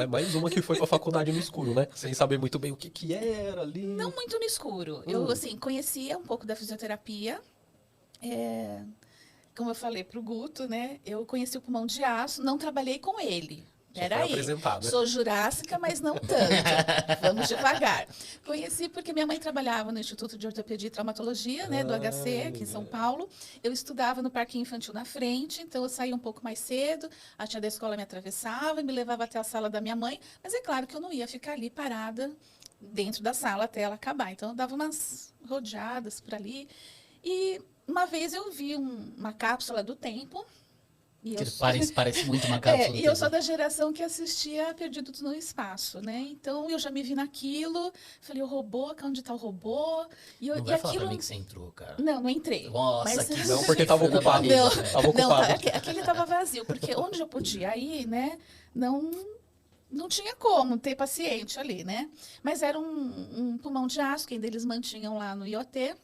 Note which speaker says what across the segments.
Speaker 1: Mais uma que foi pra faculdade no escuro, né? Sem saber muito bem o que era ali.
Speaker 2: Não muito no escuro. Eu, assim, conhecia um pouco da fisioterapia. Como eu falei pro Guto, né? Eu conheci o pulmão de aço, não trabalhei com ele.
Speaker 1: Só foi
Speaker 2: Peraí,
Speaker 1: apresentado.
Speaker 2: sou jurássica, mas não tanto. Vamos devagar. Conheci porque minha mãe trabalhava no Instituto de Ortopedia e Traumatologia, né, do HC, aqui em São Paulo. Eu estudava no Parquinho Infantil na frente, então eu saía um pouco mais cedo, a tia da escola me atravessava e me levava até a sala da minha mãe, mas é claro que eu não ia ficar ali parada dentro da sala até ela acabar. Então eu dava umas rodeadas por ali. E uma vez eu vi uma cápsula do tempo. E eu
Speaker 3: parece muito uma cápsula.
Speaker 2: E eu sou da geração que assistia Perdidos no Espaço, né? Então eu já me vi naquilo, falei, o robô, onde está o robô?
Speaker 3: Não vai falar pra mim que você entrou, cara.
Speaker 2: Não entrei.
Speaker 3: Nossa,
Speaker 2: mas...
Speaker 3: que
Speaker 1: Não, porque estava ocupado.
Speaker 2: Não, aquele estava vazio, porque onde eu podia ir, né? Não tinha como ter paciente ali, né? Mas era um pulmão de aço que ainda eles mantinham lá no IoT.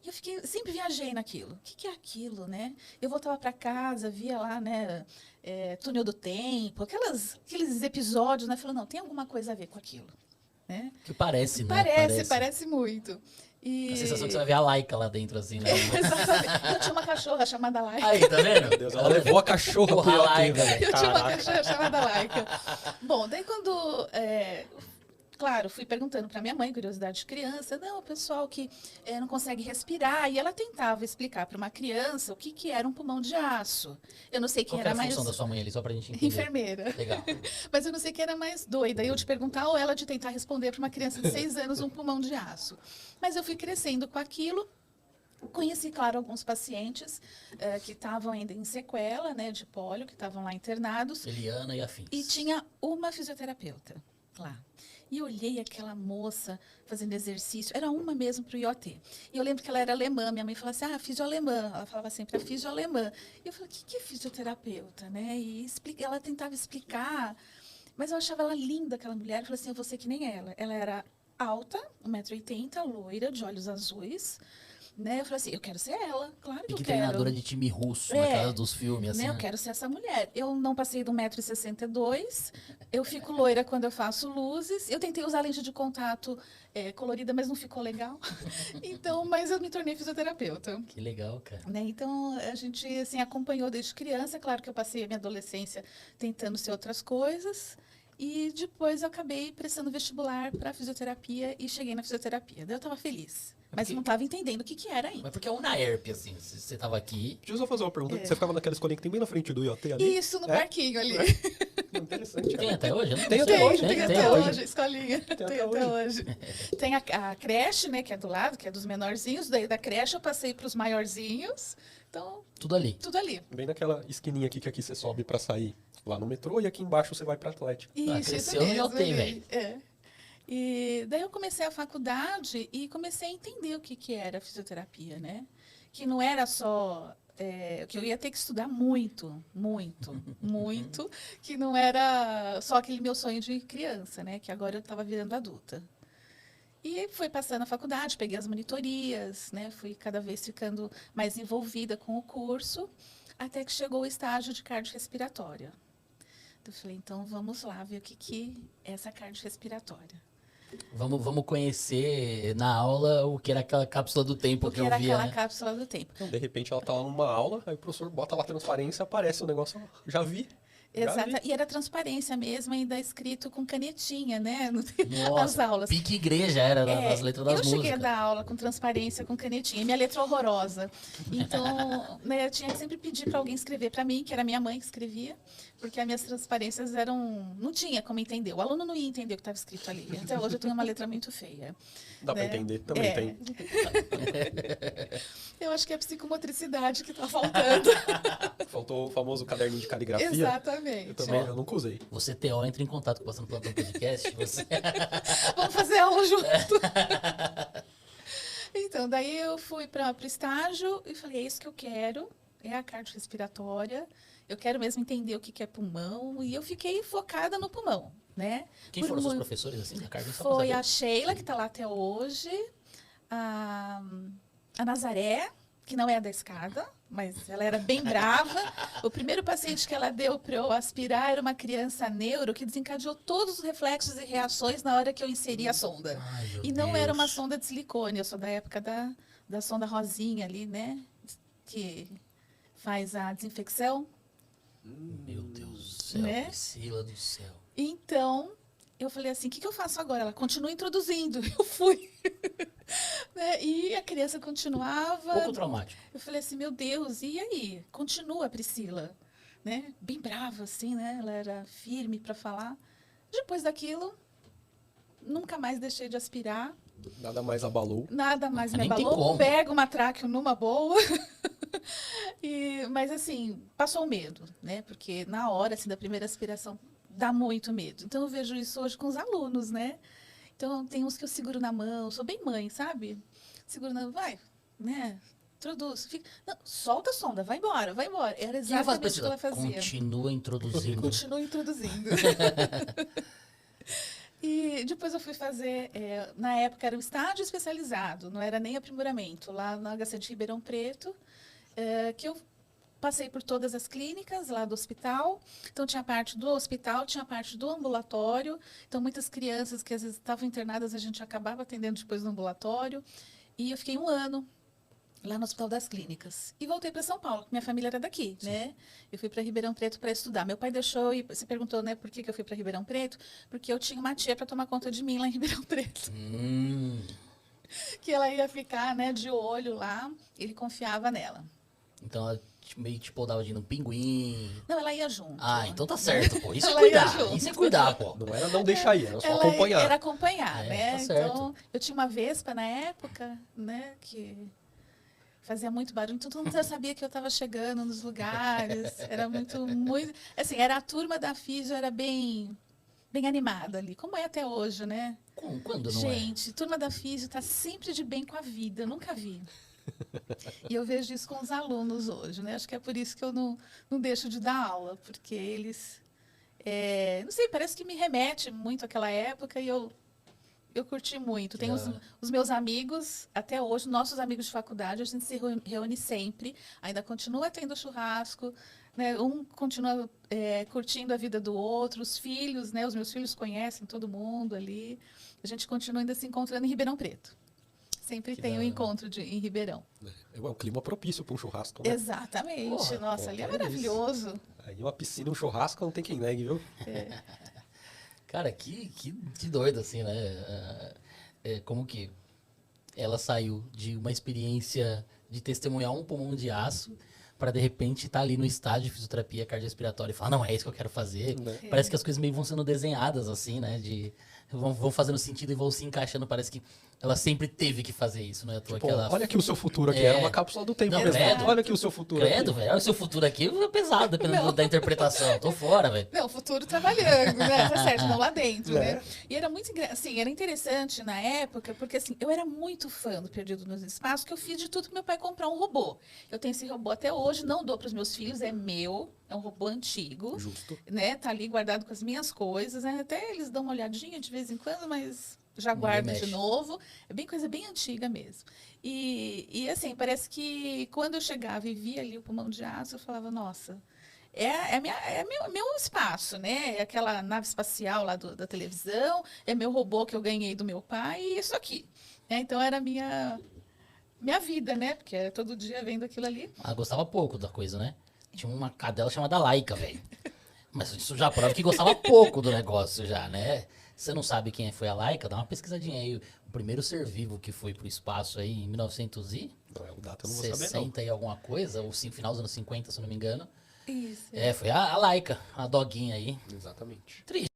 Speaker 2: E eu sempre viajei naquilo. O que é aquilo, né? Eu voltava para casa, via lá, né, Túnel do Tempo, aqueles episódios, né? Falando, não, tem alguma coisa a ver com aquilo, né?
Speaker 3: Que parece, né?
Speaker 2: Parece muito. E...
Speaker 3: A sensação que você vai ver a Laika lá dentro, assim, né?
Speaker 2: Exatamente. Eu tinha uma cachorra chamada Laika.
Speaker 3: Aí, tá vendo?
Speaker 1: Meu Deus, ela levou a cachorra pro IoT, velho.
Speaker 2: Eu tinha uma cachorra chamada Laika. Bom, daí quando... Claro, fui perguntando para minha mãe, curiosidade de criança, não, o pessoal que não consegue respirar, e ela tentava explicar para uma criança o que era um pulmão de aço. Eu não sei quem
Speaker 3: Qual
Speaker 2: era
Speaker 3: a
Speaker 2: mais...
Speaker 3: função da sua mãe ali, só pra gente entender?
Speaker 2: Enfermeira.
Speaker 3: Legal.
Speaker 2: Mas eu não sei quem era mais doida, eu te perguntar ou ela de tentar responder para uma criança de 6 anos um pulmão de aço. Mas eu fui crescendo com aquilo. Conheci, claro, alguns pacientes que estavam ainda em sequela, né, de pólio, que estavam lá internados.
Speaker 3: Eliana e afins.
Speaker 2: E tinha uma fisioterapeuta lá. E eu olhei aquela moça fazendo exercício, era uma mesmo para o IoT. E eu lembro que ela era alemã, minha mãe falava assim, fisio-alemã. Ela falava sempre, a fisio-alemã. E eu falei, o que é fisioterapeuta, né? E ela tentava explicar, mas eu achava ela linda, aquela mulher. Eu falei assim, eu vou ser que nem ela. Ela era alta, 1,80 m, loira, de olhos azuis. Né? Eu falei assim, eu quero ser ela, claro que eu quero.
Speaker 3: Treinadora de time russo, na casa dos filmes, assim.
Speaker 2: Né? Eu quero ser essa mulher. Eu não passei do 1,62 m, eu fico loira quando eu faço luzes. Eu tentei usar lente de contato colorida, mas não ficou legal. Então, mas eu me tornei fisioterapeuta.
Speaker 3: Que legal, cara.
Speaker 2: Né? Então, a gente assim, acompanhou desde criança. Claro que eu passei a minha adolescência tentando ser outras coisas. E depois eu acabei prestando vestibular para fisioterapia e cheguei na fisioterapia. Daí eu estava feliz. Mas não estava entendendo o que era ainda.
Speaker 3: Mas porque é uma herp, assim, você estava aqui...
Speaker 1: Deixa eu só fazer uma pergunta. Você ficava naquela escolinha que tem bem na frente do IoT ali?
Speaker 2: Isso, no parquinho ali.
Speaker 1: Interessante.
Speaker 3: Tem até hoje?
Speaker 1: Tem até hoje.
Speaker 2: Tem até hoje, a escolinha.
Speaker 1: Tem
Speaker 2: Tem até hoje. Tem a creche, né, que é do lado, que é dos menorzinhos. Daí da creche eu passei para os maiorzinhos. Então...
Speaker 3: Tudo ali.
Speaker 2: Tudo ali.
Speaker 1: Bem naquela esquininha aqui que aqui você sobe pra sair lá no metrô e aqui embaixo você vai pra Atlético.
Speaker 2: Isso
Speaker 3: no
Speaker 2: mesmo.
Speaker 3: IoT, velho.
Speaker 2: E daí eu comecei a faculdade e comecei a entender o que era fisioterapia, né? Que não era só... que eu ia ter que estudar muito, que não era só aquele meu sonho de criança, né? Que agora eu estava virando adulta. E fui passando na faculdade, peguei as monitorias, né? Fui cada vez ficando mais envolvida com o curso, até que chegou o estágio de cardiorrespiratória. Eu falei, então vamos lá ver o que é essa cardiorrespiratória.
Speaker 3: Vamos conhecer na aula o que era aquela cápsula do tempo que eu via.
Speaker 2: O que era aquela cápsula do tempo.
Speaker 1: Então, de repente ela tá lá numa aula, aí o professor bota lá transparência, aparece o negócio, já vi.
Speaker 2: Exato, e era transparência mesmo, ainda escrito com canetinha, né? Nas
Speaker 3: Nossa,
Speaker 2: aulas.
Speaker 3: pique igreja era nas letras das músicas.
Speaker 2: Eu cheguei a dar aula com transparência, com canetinha, minha letra horrorosa. Então, né, eu tinha que sempre pedir para alguém escrever para mim, que era minha mãe que escrevia, porque as minhas transparências eram... Não tinha como entender, o aluno não ia entender o que estava escrito ali. Até hoje eu tenho uma letra muito feia.
Speaker 1: Dá para entender, também tem.
Speaker 2: Eu acho que é a psicomotricidade que está faltando.
Speaker 1: Faltou o famoso caderninho de caligrafia.
Speaker 2: Exatamente.
Speaker 1: Eu nunca usei.
Speaker 3: Você, TO, entra em contato com o Passando Plantão Podcast.
Speaker 2: Vamos fazer aula junto. Então, daí eu fui para o estágio e falei, é isso que eu quero, é a cardiorrespiratória. Eu quero mesmo entender o que é pulmão. E eu fiquei focada no pulmão, né?
Speaker 3: Quem foram os seus professores assim, da cardio?
Speaker 2: Foi a Sheila, que está lá até hoje. A Nazaré, que não é a da escada, mas ela era bem brava. O primeiro paciente que ela deu para eu aspirar era uma criança neuro que desencadeou todos os reflexos e reações na hora que eu inseri a sonda.
Speaker 3: Ai, meu
Speaker 2: E não era uma
Speaker 3: Deus.
Speaker 2: sonda de silicone, eu sou da época da sonda rosinha ali, né? Que faz a desinfecção.
Speaker 3: Meu Deus do céu,
Speaker 2: Né?
Speaker 3: Priscila do céu.
Speaker 2: Então, eu falei assim, o que eu faço agora? Ela continua introduzindo. Eu fui. Né? E a criança continuava.
Speaker 3: Pouco traumático.
Speaker 2: Eu falei assim, meu Deus, e aí? Continua, Priscila. Né? Bem brava, assim, né? Ela era firme para falar. Depois daquilo, nunca mais deixei de aspirar.
Speaker 1: Nada mais abalou.
Speaker 2: Nada mais me
Speaker 3: Nem tem
Speaker 2: abalou.
Speaker 3: como.
Speaker 2: Pego uma tráqueo numa boa. Mas, assim, passou o medo, né? Porque na hora, assim, da primeira aspiração, dá muito medo. Então, eu vejo isso hoje com os alunos, né? Então, tem uns que eu seguro na mão. Sou bem mãe, sabe? Seguro na mão, vai, né? Introduz. Fica... Não, solta a sonda, vai embora, vai embora. Era
Speaker 3: O que ela faz,
Speaker 2: exatamente o que
Speaker 3: Priscila?
Speaker 2: ela fazia.
Speaker 3: Continua introduzindo.
Speaker 2: Continua introduzindo. E depois eu fui fazer, na época era um estágio especializado, não era nem aprimoramento, lá no HC de Ribeirão Preto, que eu passei por todas as clínicas lá do hospital. Então, tinha a parte do hospital, tinha a parte do ambulatório. Então, muitas crianças que às vezes estavam internadas, a gente acabava atendendo depois no ambulatório. E eu fiquei 1 ano lá no Hospital das Clínicas. E voltei para São Paulo, porque minha família era daqui, né? Eu fui para Ribeirão Preto para estudar. Meu pai deixou, e você perguntou, né, por que eu fui para Ribeirão Preto? Porque eu tinha uma tia para tomar conta de mim lá em Ribeirão Preto. Que ela ia ficar, né, de olho lá. Ele confiava nela.
Speaker 3: Então, ela meio que te podava de ir no pinguim.
Speaker 2: Não, ela ia junto.
Speaker 3: Ah, então tá certo, pô. Isso é
Speaker 2: Ela
Speaker 3: cuidar.
Speaker 2: ia junto.
Speaker 3: Isso é cuidar, pô.
Speaker 1: Não era não deixar ir, era só
Speaker 2: Ela
Speaker 1: acompanhar.
Speaker 2: era acompanhar,
Speaker 3: É,
Speaker 2: né?
Speaker 3: tá certo.
Speaker 2: Então, eu tinha uma Vespa na época, né, que fazia muito barulho. Então, todo mundo já sabia que eu estava chegando nos lugares. Era muito... Assim, era a turma da Físio, era bem animada ali, como é até hoje, né?
Speaker 3: Quando não
Speaker 2: Gente, turma da Físio está sempre de bem com a vida, eu nunca vi. E eu vejo isso com os alunos hoje, né? Acho que é por isso que eu não deixo de dar aula, porque eles... não sei, parece que me remete muito àquela época e eu curti muito. Tem os meus amigos, até hoje, nossos amigos de faculdade, a gente se reúne sempre, ainda continua tendo churrasco, né? Um continua curtindo a vida do outro, os filhos, né? Os meus filhos conhecem todo mundo ali. A gente continua ainda se encontrando em Ribeirão Preto. Sempre
Speaker 3: Que
Speaker 2: tem
Speaker 3: da
Speaker 2: um
Speaker 3: hora.
Speaker 2: encontro em Ribeirão.
Speaker 1: É um clima propício para um churrasco, né?
Speaker 2: Exatamente.
Speaker 3: Porra,
Speaker 2: Nossa,
Speaker 1: pô,
Speaker 2: ali é
Speaker 1: é isso.
Speaker 2: maravilhoso.
Speaker 1: Aí uma piscina, um churrasco, não tem quem negue, viu?
Speaker 3: Cara, que doido, assim, né? Como que ela saiu de uma experiência de testemunhar um pulmão de aço para de repente estar ali no estágio de fisioterapia cardiorrespiratória e falar, não, é isso que eu quero fazer.
Speaker 1: Né?
Speaker 3: Parece que as coisas meio vão sendo desenhadas, assim, né? Vão fazendo sentido e vão se encaixando. Parece que ela sempre teve que fazer isso, não é à toa
Speaker 1: Pô,
Speaker 3: que ela...
Speaker 1: olha aqui o seu futuro aqui, era uma cápsula do tempo
Speaker 3: Não,
Speaker 1: mesmo.
Speaker 3: credo.
Speaker 1: Olha aqui o seu futuro
Speaker 3: Credo,
Speaker 1: aqui.
Speaker 3: velho, olha o seu futuro aqui, é pesado, dependendo da interpretação. Tô fora, velho.
Speaker 2: Não, futuro trabalhando, né? Tá certo, não lá dentro,
Speaker 1: É.
Speaker 2: né? E era muito assim, era interessante na época, porque assim, eu era muito fã do Perdido nos Espaços, que eu fiz de tudo pro meu pai comprar um robô. Eu tenho esse robô até hoje, não dou para os meus filhos, é meu, é um robô antigo,
Speaker 1: Justo.
Speaker 2: né? Tá ali guardado com as minhas coisas, né? Até eles dão uma olhadinha de vez em quando, mas já
Speaker 3: Ninguém
Speaker 2: guardo
Speaker 3: mexe.
Speaker 2: de novo. É bem coisa bem antiga mesmo. E assim, parece que quando eu chegava e via ali o pulmão de aço, eu falava, nossa, é meu espaço, né? É aquela nave espacial lá da televisão, é meu robô que eu ganhei do meu pai, e isso aqui. Né? Então era minha vida, né? Porque era todo dia vendo aquilo ali.
Speaker 3: Ela gostava pouco da coisa, né? Tinha uma cadela chamada Laika, velho. Mas isso já prova que gostava pouco do negócio já, né? Você não sabe quem foi a Laika? Dá uma pesquisadinha aí. O primeiro ser vivo que foi pro espaço aí em 1960
Speaker 1: Não, é o data, eu não vou saber, não.
Speaker 3: e alguma coisa, ou final dos anos 50, se eu não me engano.
Speaker 2: Isso.
Speaker 3: Foi a Laika, a doguinha aí.
Speaker 1: Exatamente.
Speaker 3: Triste.